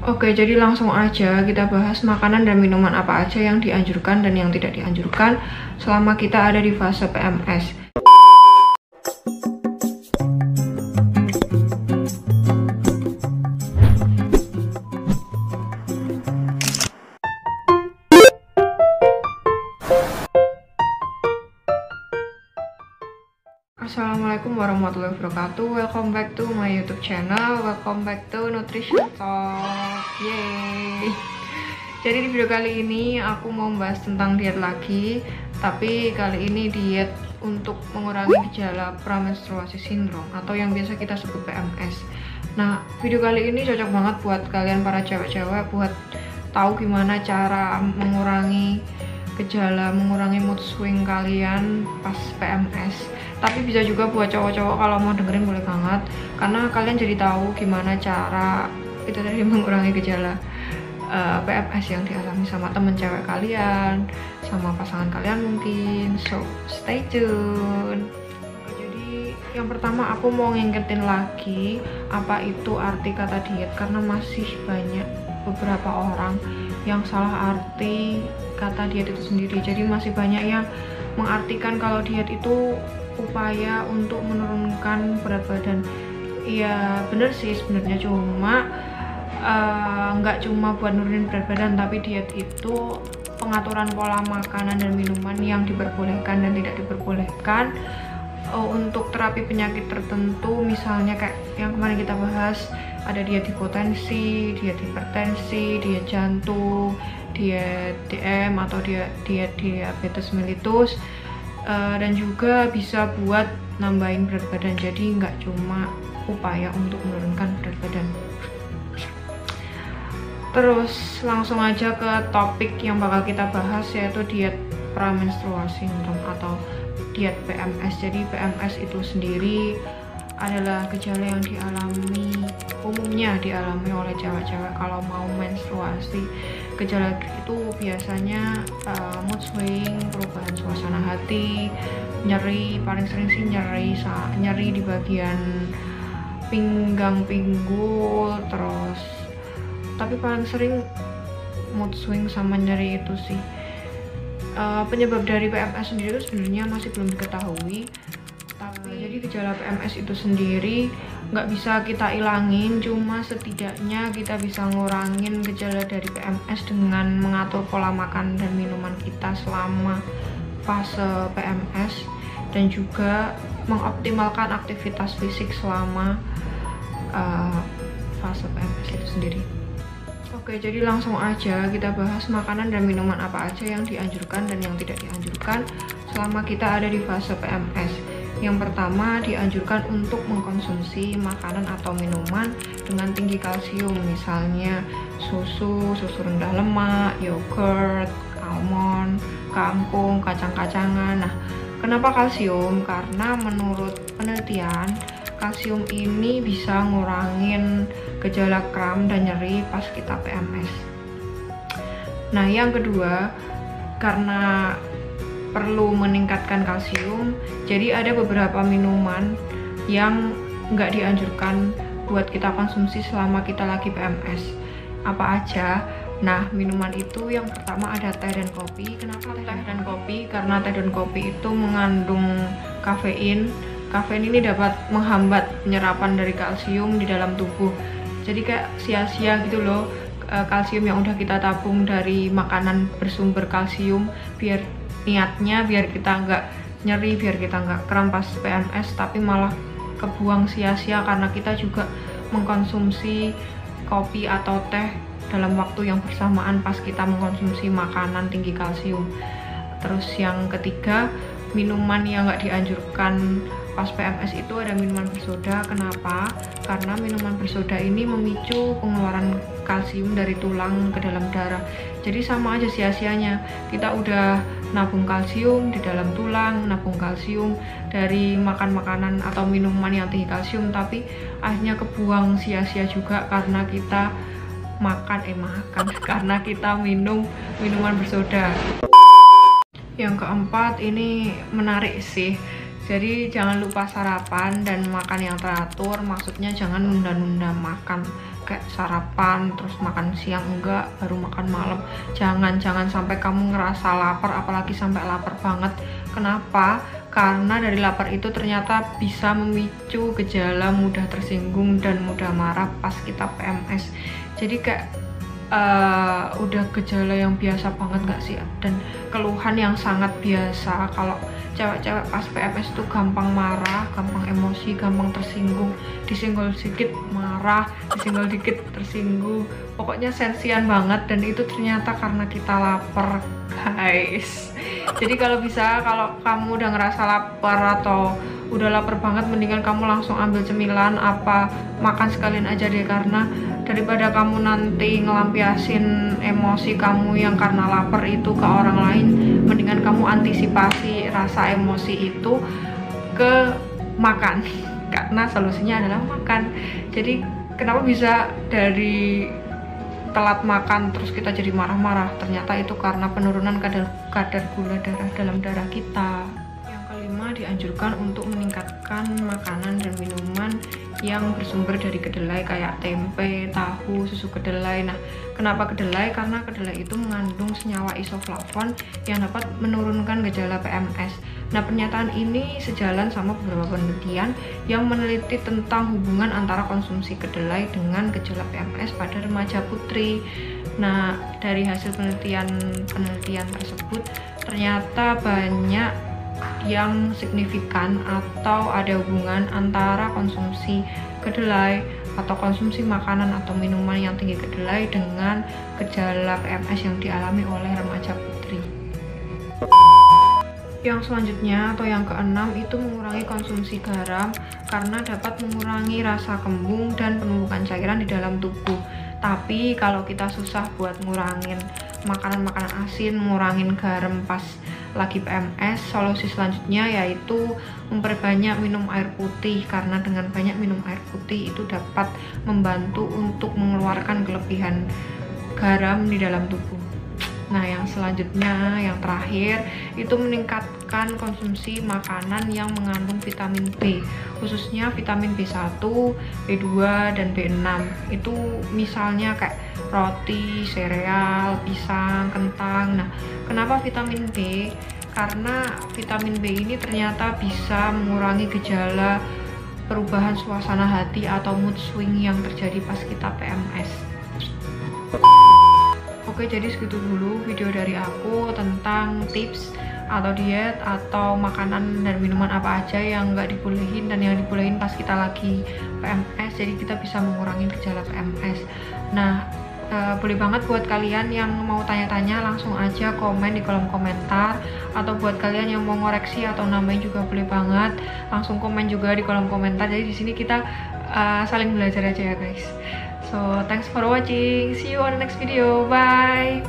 Oke, jadi langsung aja kita bahas makanan dan minuman apa aja yang dianjurkan dan yang tidak dianjurkan selama kita ada di fase PMS. Assalamualaikum warahmatullahi wabarakatuh. Welcome back to my YouTube channel. Welcome back to Nutrition Talk. Yeay. Jadi di video kali ini aku mau membahas tentang diet lagi, tapi kali ini diet untuk mengurangi gejala pramenstruasi sindrom atau yang biasa kita sebut PMS. Nah, video kali ini cocok banget buat kalian para cewek-cewek buat tahu gimana cara mengurangi gejala, mengurangi mood swing kalian pas PMS. Tapi bisa juga buat cowok-cowok, kalau mau dengerin boleh banget, karena kalian jadi tahu gimana cara itu tadi mengurangi gejala PMS yang dialami sama temen cewek kalian, sama pasangan kalian mungkin. So stay tune. Jadi yang pertama aku mau ngingetin lagi apa itu arti kata diet, karena masih banyak beberapa orang yang salah arti kata diet itu sendiri. Jadi masih banyak yang mengartikan kalau diet itu upaya untuk menurunkan berat badan. Iya bener sih sebenarnya, cuma nggak cuma buat nurunin berat badan, tapi diet itu pengaturan pola makanan dan minuman yang diperbolehkan dan tidak diperbolehkan untuk terapi penyakit tertentu. Misalnya kayak yang kemarin kita bahas, ada diet hipotensi, diet hipertensi, diet jantung, diet DM atau diet diabetes mellitus, dan juga bisa buat nambahin berat badan. Jadi nggak cuma upaya untuk menurunkan berat badan. Terus langsung aja ke topik yang bakal kita bahas, yaitu diet pramenstruasi sindrom atau diet PMS. Jadi PMS itu sendiri adalah gejala yang umumnya dialami oleh cewek-cewek kalau mau menstruasi. Gejala itu biasanya mood swing, perubahan suasana hati, nyeri, paling sering sih nyeri di bagian pinggang pinggul, terus tapi paling sering mood swing sama nyeri itu sih. Penyebab dari PMS sendiri itu sebenarnya masih belum diketahui. Jadi gejala PMS itu sendiri nggak bisa kita ilangin, cuma setidaknya kita bisa ngurangin gejala dari PMS dengan mengatur pola makan dan minuman kita selama fase PMS, dan juga mengoptimalkan aktivitas fisik selama fase PMS itu sendiri. Oke, jadi langsung aja kita bahas makanan dan minuman apa aja yang dianjurkan dan yang tidak dianjurkan selama kita ada di fase PMS. Yang pertama, dianjurkan untuk mengkonsumsi makanan atau minuman dengan tinggi kalsium, misalnya susu rendah lemak, yogurt, almond, kangkung, kacang-kacangan. Nah, kenapa kalsium? Karena menurut penelitian, kalsium ini bisa ngurangin gejala kram dan nyeri pas kita PMS. Nah, yang kedua, karena perlu meningkatkan kalsium, jadi ada beberapa minuman yang nggak dianjurkan buat kita konsumsi selama kita lagi PMS. Apa aja? Nah, minuman itu yang pertama ada teh dan kopi. Kenapa teh dan kopi? Karena teh dan kopi itu mengandung kafein. Kafein ini dapat menghambat penyerapan dari kalsium di dalam tubuh. Jadi kayak sia-sia gitu loh kalsium yang udah kita tabung dari makanan bersumber kalsium, biar kita nggak nyeri, biar kita nggak kram pas PMS, tapi malah kebuang sia-sia karena kita juga mengkonsumsi kopi atau teh dalam waktu yang bersamaan pas kita mengkonsumsi makanan tinggi kalsium. Terus yang ketiga, minuman yang nggak dianjurkan pas PMS itu ada minuman bersoda. Kenapa? Karena minuman bersoda ini memicu pengeluaran kalsium dari tulang ke dalam darah. Jadi sama aja sia-sianya, kita udah nabung kalsium di dalam tulang, nabung kalsium dari makan makanan atau minuman yang tinggi kalsium, tapi akhirnya kebuang sia-sia juga karena kita karena kita minum minuman bersoda. Yang keempat ini menarik sih. Jadi jangan lupa sarapan dan makan yang teratur, maksudnya jangan nunda-nunda makan. kayak sarapan terus makan siang enggak, baru makan malam. Jangan sampai kamu ngerasa lapar, apalagi sampai lapar banget. Kenapa? Karena dari lapar itu ternyata bisa memicu gejala mudah tersinggung dan mudah marah pas kita PMS. Jadi kayak udah gejala yang biasa banget gak sih, dan keluhan yang sangat biasa kalau cewek-cewek pas PMS tuh gampang marah, gampang emosi, gampang tersinggung, disenggol sedikit marah, disenggol dikit tersinggung, pokoknya sensian banget. Dan itu ternyata karena kita lapar, guys. Jadi kalau bisa, kalau kamu udah ngerasa lapar atau udah lapar banget, mendingan kamu langsung ambil cemilan apa makan sekalian aja deh, karena daripada kamu nanti ngelampiasin emosi kamu yang karena lapar itu ke orang lain, mendingan kamu antisipasi rasa emosi itu ke makan, karena solusinya adalah makan. Jadi kenapa bisa dari telat makan terus kita jadi marah-marah? Ternyata itu karena penurunan kadar gula darah dalam darah kita. Yang kelima, dianjurkan untuk meningkatkan makanan dan minuman yang bersumber dari kedelai kayak tempe, tahu, susu kedelai. Nah, kenapa kedelai? Karena kedelai itu mengandung senyawa isoflavon yang dapat menurunkan gejala PMS. Nah, pernyataan ini sejalan sama beberapa penelitian yang meneliti tentang hubungan antara konsumsi kedelai dengan gejala PMS pada remaja putri. Nah, dari hasil penelitian tersebut ternyata banyak yang signifikan atau ada hubungan antara konsumsi kedelai atau konsumsi makanan atau minuman yang tinggi kedelai dengan gejala PMS yang dialami oleh remaja putri. Yang selanjutnya atau yang keenam itu mengurangi konsumsi garam karena dapat mengurangi rasa kembung dan penumpukan cairan di dalam tubuh. Tapi kalau kita susah buat ngurangin makanan-makanan asin, ngurangin garam pas lagi PMS, solusi selanjutnya yaitu memperbanyak minum air putih, karena dengan banyak minum air putih itu dapat membantu untuk mengeluarkan kelebihan garam di dalam tubuh. Nah, yang selanjutnya, yang terakhir, itu meningkatkan konsumsi makanan yang mengandung vitamin B, khususnya vitamin B1, B2, dan B6. Itu misalnya kayak roti, sereal, pisang, kentang. Nah, kenapa vitamin B? Karena vitamin B ini ternyata bisa mengurangi gejala perubahan suasana hati atau mood swing yang terjadi pas kita PMS. Oke, jadi segitu dulu video dari aku tentang tips atau diet atau makanan dan minuman apa aja yang nggak dibolehin dan yang dibolehin pas kita lagi PMS, jadi kita bisa mengurangi gejala PMS. Nah, boleh banget buat kalian yang mau tanya-tanya langsung aja komen di kolom komentar, atau buat kalian yang mau ngoreksi atau nambahin juga boleh banget, langsung komen juga di kolom komentar. Jadi di sini kita saling belajar aja ya guys. So, thanks for watching. See you on the next video. Bye.